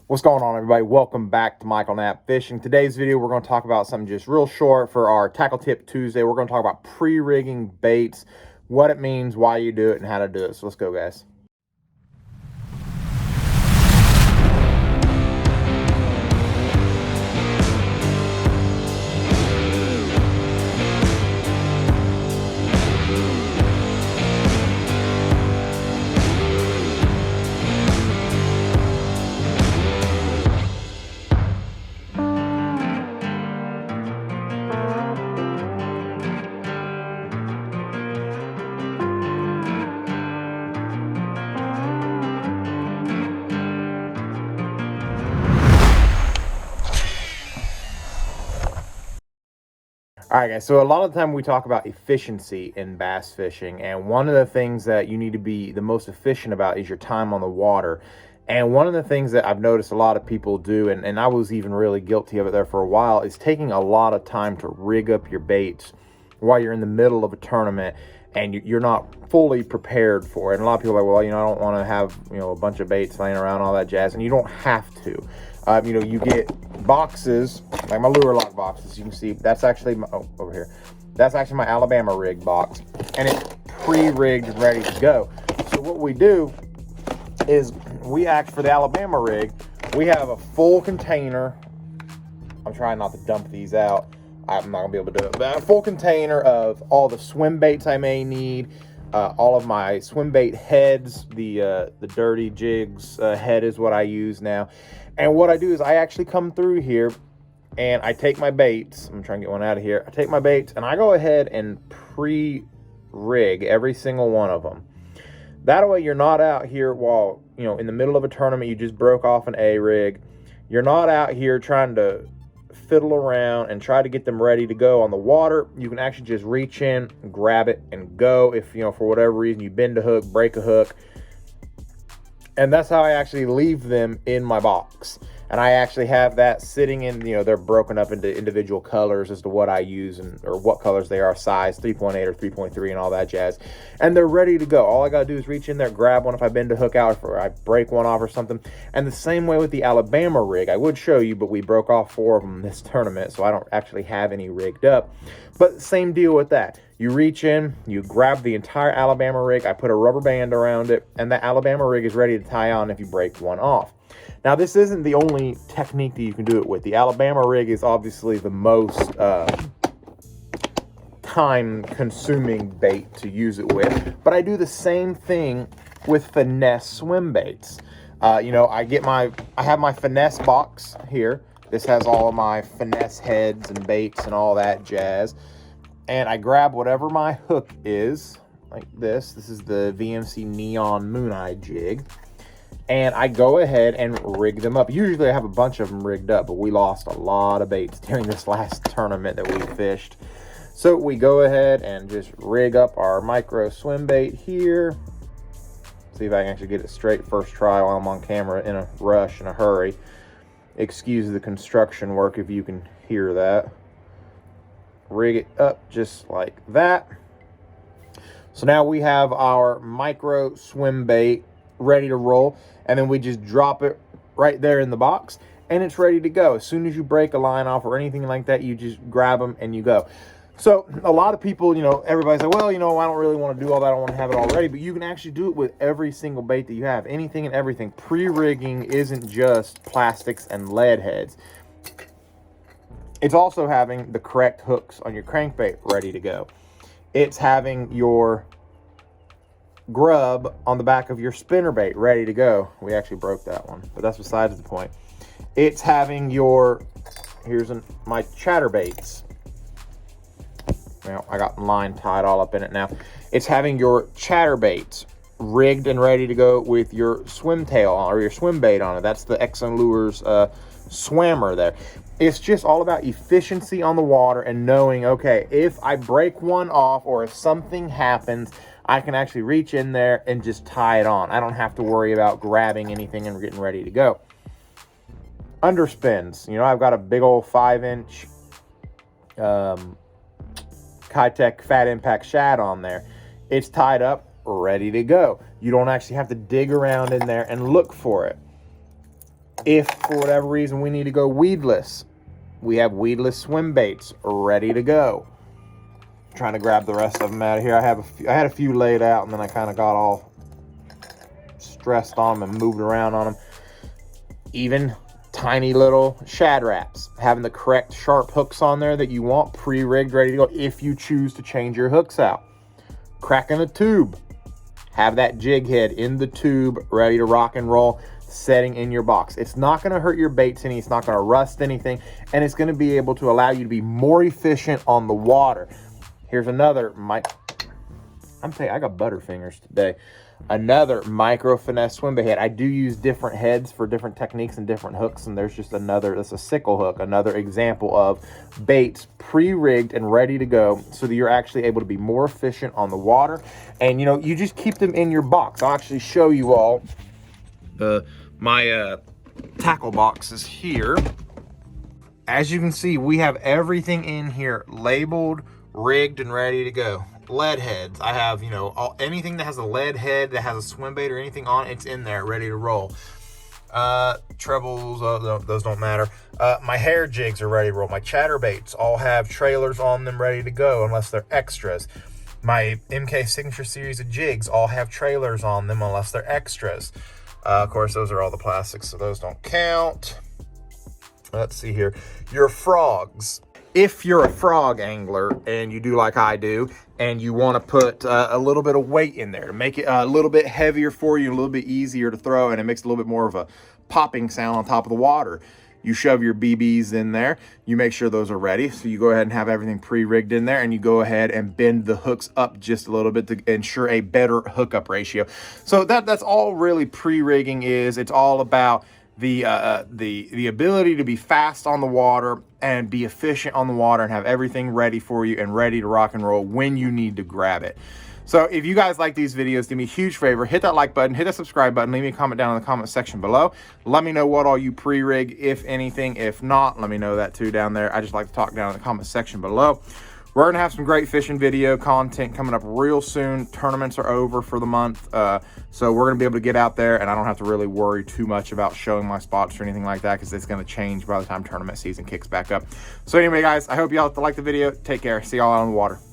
What's going on, everybody? Welcome back to Michael Knapp Fishing. Today's video, we're going to talk about something just real short for our Tackle Tip Tuesday. We're going to talk about pre-rigging baits, what it means, why you do it, and how to do it. So let's go, guys. All right, guys, so a lot of the time we talk about efficiency in bass fishing, and one of the things that you need to be the most efficient about is your time on the water. And one of the things that I've noticed a lot of people do, and I was even really guilty of it there for a while, is taking a lot of time to rig up your baits while you're in the middle of a tournament and you're not fully prepared for it. And a lot of people are like, well, I don't want to have, a bunch of baits laying around, all that jazz, and you don't have to. You get boxes, like my lure lock boxes. You can see that's actually my, over here. That's actually my Alabama rig box, and it's pre-rigged and ready to go. So what we do is we act for the Alabama rig. We have a full container. I'm trying not to dump these out. I'm not gonna be able to do it, but a full container of all the swim baits I may need. All of my swim bait heads, the dirty jigs head is what I use now. And what I do is I actually come through here and I take my baits. I'm trying to get one out of here. I take my baits and I go ahead and pre-rig every single one of them. That way you're not out here while, in the middle of a tournament, you just broke off an A-rig. You're not out here trying to fiddle around and try to get them ready to go on the water. You can actually just reach in, grab it, and go. If, for whatever reason, you bend a hook, break a hook. And that's how I actually leave them in my box. And I actually have that sitting in, they're broken up into individual colors as to what I use or what colors they are, size 3.8 or 3.3 and all that jazz. And they're ready to go. All I got to do is reach in there, grab one if I bend a hook out or I break one off or something. And the same way with the Alabama rig. I would show you, but we broke off 4 of them this tournament, so I don't actually have any rigged up. But same deal with that. You reach in, you grab the entire Alabama rig, I put a rubber band around it, and the Alabama rig is ready to tie on if you break one off. Now, this isn't the only technique that you can do it with. The Alabama rig is obviously the most time-consuming bait to use it with, but I do the same thing with finesse swim baits. I have my finesse box here. This has all of my finesse heads and baits and all that jazz. And I grab whatever my hook is, like this. This is the VMC Neon Moon Eye jig. And I go ahead and rig them up. Usually I have a bunch of them rigged up, but we lost a lot of baits during this last tournament that we fished. So we go ahead and just rig up our micro swim bait here. See if I can actually get it straight first try while I'm on camera in a rush, in a hurry. Excuse the construction work if you can hear that. Rig it up just like that. So now we have our micro swim bait ready to roll, and then we just drop it right there in the box and it's ready to go. As soon as you break a line off or anything like that, you just grab them and you go. So a lot of people, everybody's like, well, I don't really want to do all that, I don't want to have it all ready, but you can actually do it with every single bait that you have, anything and everything. Pre-rigging isn't just plastics and lead heads. It's also having the correct hooks on your crankbait ready to go. It's having your grub on the back of your spinnerbait ready to go. We actually broke that one, but that's besides the point. It's having my chatterbaits. Well, I got line tied all up in it now. It's having your chatterbaits rigged and ready to go with your swim tail or your swim bait on it. That's the Exxon Lures swammer there. It's just all about efficiency on the water and knowing, okay, if I break one off or if something happens, I can actually reach in there and just tie it on. I don't have to worry about grabbing anything and getting ready to go. Underspins. I've got a big old 5-inch Kitech Fat Impact shad on there. It's tied up, ready to go. You don't actually have to dig around in there and look for it. If for whatever reason we need to go weedless, we have weedless swim baits ready to go. I'm trying to grab the rest of them out of here. I had a few laid out, and then I kind of got all stressed on them and moved around on them. Even tiny little shad wraps, having the correct sharp hooks on there that you want, pre-rigged, ready to go if you choose to change your hooks out. Cracking a tube, have that jig head in the tube ready to rock and roll, setting in your box. It's not going to hurt your baits any, it's not going to rust anything, and it's going to be able to allow you to be more efficient on the water. Here's another I'm saying I got butterfingers today. Another micro finesse swim bait head. I do use different heads for different techniques and different hooks, and there's just another, that's a sickle hook, another example of baits pre-rigged and ready to go so that you're actually able to be more efficient on the water. And you know, you just keep them in your box. I'll actually show you all my tackle boxes here. As you can see, we have everything in here labeled, rigged, and ready to go. Lead heads, I have, you know, anything that has a lead head that has a swim bait or anything on it, it's in there ready to roll. Trebles, those don't matter. My hair jigs are ready to roll. My chatterbaits all have trailers on them ready to go unless they're extras. My MK Signature series of jigs all have trailers on them unless they're extras. Of course, those are all the plastics, so those don't count. Let's see here. Your frogs. If you're a frog angler and you do like I do, and you want to put a little bit of weight in there to make it a little bit heavier for you, a little bit easier to throw, and it makes a little bit more of a popping sound on top of the water, you shove your BBs in there. You make sure those are ready. So you go ahead and have everything pre-rigged in there, and you go ahead and bend the hooks up just a little bit to ensure a better hookup ratio. So that's all really pre-rigging is. It's all about the ability to be fast on the water and be efficient on the water and have everything ready for you and ready to rock and roll when you need to grab it. So if you guys like these videos, do me a huge favor, hit that like button, hit that subscribe button, leave me a comment down in the comment section below. Let me know what all you pre-rig, if anything. If not, let me know that too down there. I just like to talk down in the comment section below. We're going to have some great fishing video content coming up real soon. Tournaments are over for the month, so we're going to be able to get out there, and I don't have to really worry too much about showing my spots or anything like that because it's going to change by the time tournament season kicks back up. So anyway, guys, I hope y'all like the video. Take care. See y'all out on the water.